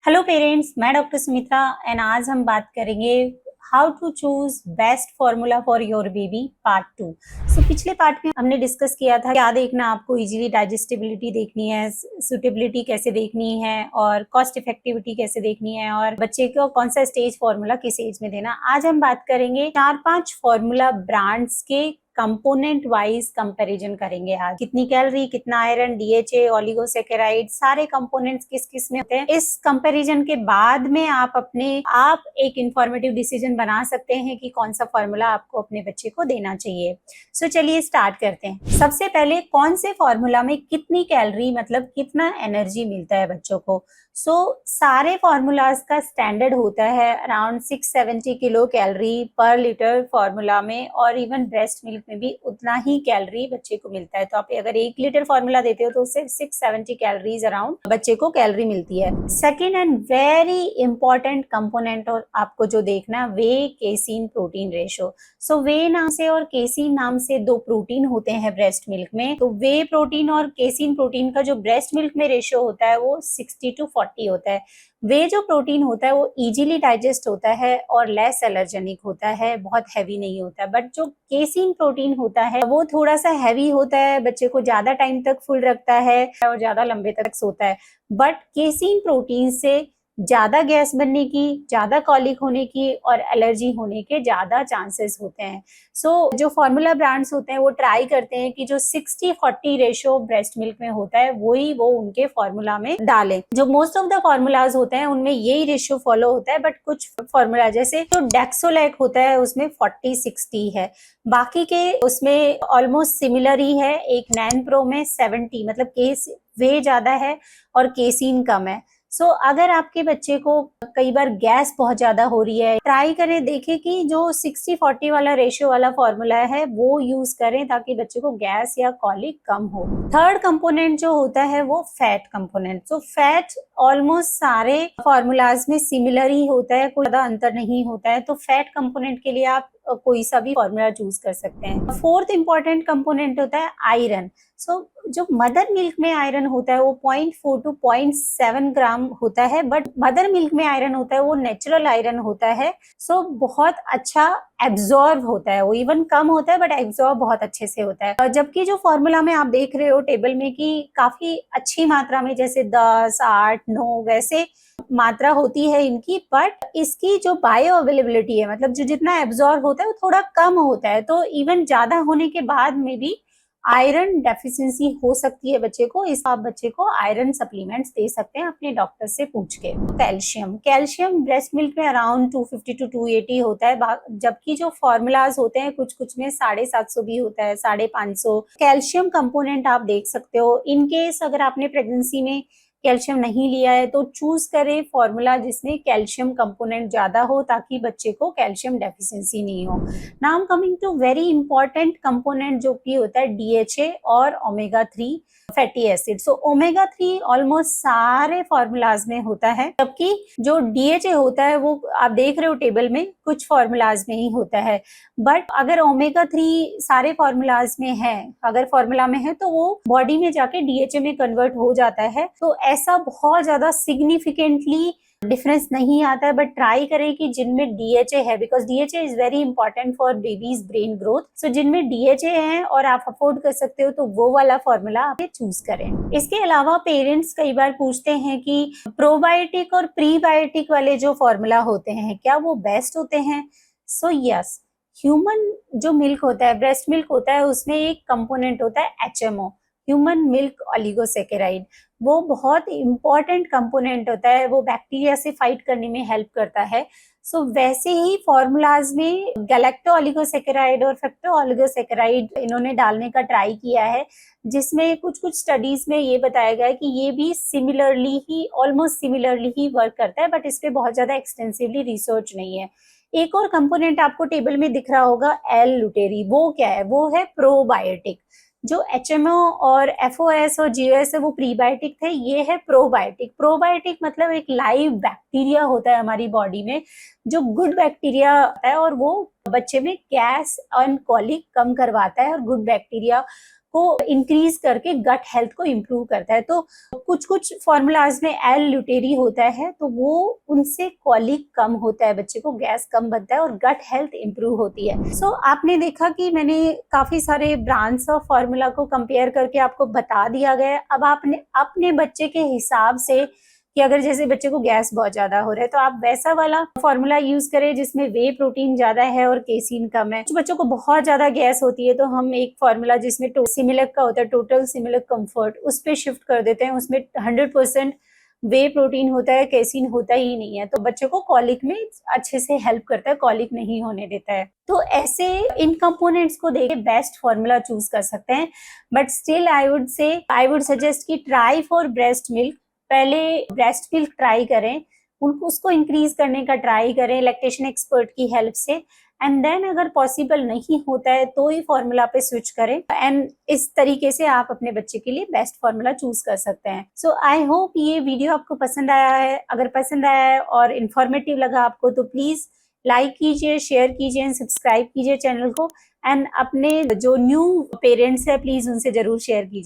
Hello parents, मैं doctor Sumitra and आज हम बात करेंगे how to choose best formula for your baby part 2। पिछले पार्ट में हमने डिस्कस किया था क्या देखना आपको, इजीली डाइजेस्टिबिलिटी देखनी है, सुटेबिलिटी कैसे देखनी है और कॉस्ट इफेक्टिविटी कैसे देखनी है और बच्चे को कौन सा स्टेज फॉर्मूला किस एज में देना। आज हम बात करेंगे 4-5 फॉर्मूला ब्रांड्स के कंपोनेंट वाइज कंपैरिजन करेंगे। आज कितनी कैलोरी, कितना आयरन, डीएचए, ओलिगोसैकेराइड, सारे कंपोनेंट्स किस किस में होते हैं। इस कंपैरिजन के बाद में आप एक इंफॉर्मेटिव डिसीजन बना सकते हैं कि कौन सा फॉर्मूला आपको अपने बच्चे को देना चाहिए। चलिए स्टार्ट करते हैं। सबसे पहले कौन से फॉर्मूला में कितनी कैलोरी मतलब कितना एनर्जी मिलता है बच्चों को। सारे फॉर्मूलाज का स्टैंडर्ड होता है अराउंड 670 किलो कैलोरी पर लीटर फॉर्मूला में, और इवन ब्रेस्ट मिल्क में भी उतना ही कैलोरी बच्चे को मिलता है। तो आप अगर 1 लीटर फॉर्मूला देते हो तो उससे 670 कैलोरीज अराउंड बच्चे को कैलोरी मिलती है। Second and very important component और आपको जो देखना, वे केसीन प्रोटीन रेशो। वे नाम से और केसीन नाम से 2 प्रोटीन होते हैं ब्रेस्ट मिल्क में। तो वे प्रोटीन और केसीन प्रोटीन का जो ब्रेस्ट मिल्क में रेशियो होता है वो 60:40 होता है। वे जो प्रोटीन होता है वो इजीली डाइजेस्ट होता है और लेस एलर्जेनिक होता है, बहुत हैवी नहीं होता है। बट जो केसीन प्रोटीन होता है वो थोड़ा सा हैवी होता है, बच्चे को ज्यादा टाइम तक फुल रखता है और ज्यादा लंबे तक सोता है। बट केसीन प्रोटीन से ज्यादा गैस बनने की, ज्यादा कॉलिक होने की और एलर्जी होने के ज्यादा चांसेस होते हैं। जो फॉर्मूला ब्रांड्स होते हैं वो ट्राई करते हैं कि जो 60-40 रेशो ब्रेस्ट मिल्क में होता है वही वो उनके फॉर्मूला में डालें। जो मोस्ट ऑफ द फॉर्मूलाज होते हैं उनमें यही रेशियो फॉलो होता है, बट कुछ फॉर्मूला जैसे जो डेक्सोलैक होता है उसमें 40-60 है, बाकी के उसमें ऑलमोस्ट सिमिलर ही है। एक नैन प्रो में 70 मतलब केस वे ज्यादा है और केसीन कम है। अगर आपके बच्चे को कई बार गैस बहुत ज्यादा हो रही है, ट्राई करें, देखें कि जो 60-40 वाला रेशियो वाला फॉर्मूला है वो यूज करें ताकि बच्चे को गैस या कॉलिक कम हो। थर्ड कंपोनेंट जो होता है वो फैट कंपोनेंट। फैट ऑलमोस्ट सारे फॉर्मूलाज में सिमिलर ही होता है, कोई ज्यादा अंतर नहीं होता है। तो फैट कंपोनेंट के लिए आप कोई सा भी फॉर्मूला चूज कर सकते हैं। फोर्थ इंपॉर्टेंट कंपोनेंट होता है आयरन। जो मदर मिल्क में आयरन होता है वो 0.4 to 0.7 ग्राम होता है, बट मदर मिल्क में आयरन होता है वो नेचुरल आयरन होता है। बहुत अच्छा एब्जॉर्ब होता है, वो इवन कम होता है बट एब्जॉर्ब बहुत अच्छे से होता है। जबकि जो फॉर्मूला में आप देख रहे हो टेबल में कि काफी अच्छी मात्रा में जैसे 10, 8, 9 वैसे मात्रा होती है इनकी, बट इसकी जो बायो अवेलेबिलिटी है मतलब जो जितना एब्जॉर्ब होता है वो थोड़ा कम होता है। तो इवन ज्यादा होने के बाद में भी आयरन डेफिशिएंसी हो सकती है बच्चे को, इस आप बच्चे को आयरन सप्लीमेंट्स दे सकते हैं अपने डॉक्टर से पूछ के। कैल्शियम ब्रेस्ट मिल्क में अराउंड 250 to 280 होता है, जबकि जो फॉर्मूलाज होते हैं कुछ कुछ में 750 भी होता है, 550। कैल्शियम कंपोनेंट आप देख सकते हो। इनकेस अगर आपने प्रेगनेंसी में कैल्शियम नहीं लिया है तो चूज करें फॉर्मूला जिसमें कैल्शियम कंपोनेंट ज्यादा हो ताकि बच्चे को कैल्शियम डेफिशिएंसी नहीं हो। Now coming to very important component जो कि होता है डीएचए और omega 3 fatty acid. Omega 3 almost सारे फॉर्मूलाज में होता है, जबकि जो डीएचए होता है वो आप देख रहे हो टेबल में कुछ फॉर्मूलाज में ही होता है। बट अगर ओमेगा 3 सारे फॉर्मूलाज में है, अगर फॉर्मूला में है तो वो बॉडी में जाके डीएचए में कन्वर्ट हो जाता है। तो ऐसा बहुत ज्यादा सिग्निफिकेंटली डिफरेंस नहीं आता है, बट ट्राई करें कि जिनमें डीएचए है, because DHA is very important for babies brain growth. जिनमें डीएचए है और आप अफोर्ड कर सकते हो तो वो वाला फॉर्मूला आप चूज करें। इसके अलावा पेरेंट्स कई बार पूछते हैं कि प्रोबायोटिक और प्रीबायोटिक वाले जो फॉर्मूला होते हैं क्या वो बेस्ट होते हैं। यस, ह्यूमन जो मिल्क होता है, ब्रेस्ट मिल्क होता है, उसमें एक कंपोनेंट होता है एचएमओ, ह्यूमन मिल्क ओलिगोसैकेराइड। वो बहुत इंपॉर्टेंट कंपोनेंट होता है, वो बैक्टीरिया से फाइट करने में हेल्प करता है। वैसे ही फॉर्मूलाज में गैलेक्टो ओलिगोसैकेराइड और फ्रक्टो ओलिगोसैकेराइड इन्होंने डालने का ट्राई किया है, जिसमें कुछ कुछ स्टडीज में ये बताया गया है कि ये भी सिमिलरली ही, ऑलमोस्ट सिमिलरली ही वर्क करता है, बट इस पे बहुत ज्यादा एक्सटेंसिवली रिसर्च नहीं है। एक और कंपोनेंट आपको टेबल में दिख रहा होगा एल लुटेरी, वो क्या है, वो है प्रोबायोटिक। जो एचएमओ और एफओएस और जीओएस है वो प्रीबायोटिक थे, ये है प्रोबायोटिक। प्रोबायोटिक मतलब एक लाइव बैक्टीरिया होता है हमारी बॉडी में, जो गुड बैक्टीरिया होता है और वो बच्चे में गैस और कॉलिक कम करवाता है और गुड बैक्टीरिया को इंक्रीज करके गट हेल्थ को इम्प्रूव करता है। तो कुछ कुछ फॉर्मूलाज में एल ल्यूटेरी होता है, तो वो उनसे कॉलिक कम होता है, बच्चे को गैस कम बनता है और गट हेल्थ इम्प्रूव होती है। सो आपने देखा कि मैंने काफी सारे ब्रांड्स ऑफ फॉर्मूला को कंपेयर करके आपको बता दिया गया। अब आपने अपने बच्चे के हिसाब से कि अगर जैसे बच्चे को गैस बहुत ज्यादा हो रहा है तो आप वैसा वाला फॉर्मूला यूज करें जिसमें वे प्रोटीन ज्यादा है और केसीन कम है। कुछ बच्चों को बहुत ज्यादा गैस होती है तो हम एक फॉर्मूला जिसमें सिमिलक का होता है, टोटल सिमिलक कंफर्ट, उस पे शिफ्ट कर देते हैं। उसमें 100% वे प्रोटीन होता है, केसीन होता ही नहीं है, तो बच्चे को कॉलिक में अच्छे से हेल्प करता है, कॉलिक नहीं होने देता है। तो ऐसे इन कंपोनेंट्स को देख के बेस्ट फॉर्मूला चूज कर सकते हैं। But still I would suggest कि ट्राई फॉर ब्रेस्ट मिल्क। पहले ब्रेस्ट मिल्क ट्राई करें, उसको इंक्रीज करने का ट्राई करें लैक्टेशन एक्सपर्ट की हेल्प से, एंड देन अगर पॉसिबल नहीं होता है तो ही फॉर्मूला पे स्विच करें। एंड इस तरीके से आप अपने बच्चे के लिए बेस्ट फॉर्मूला चूज कर सकते हैं। सो आई होप ये वीडियो आपको पसंद आया है। अगर पसंद आया है और इन्फॉर्मेटिव लगा आपको तो प्लीज लाइक कीजिए, शेयर कीजिए एंड सब्सक्राइब कीजिए चैनल को। एंड अपने जो न्यू पेरेंट्स है प्लीज उनसे जरूर शेयर कीजिए।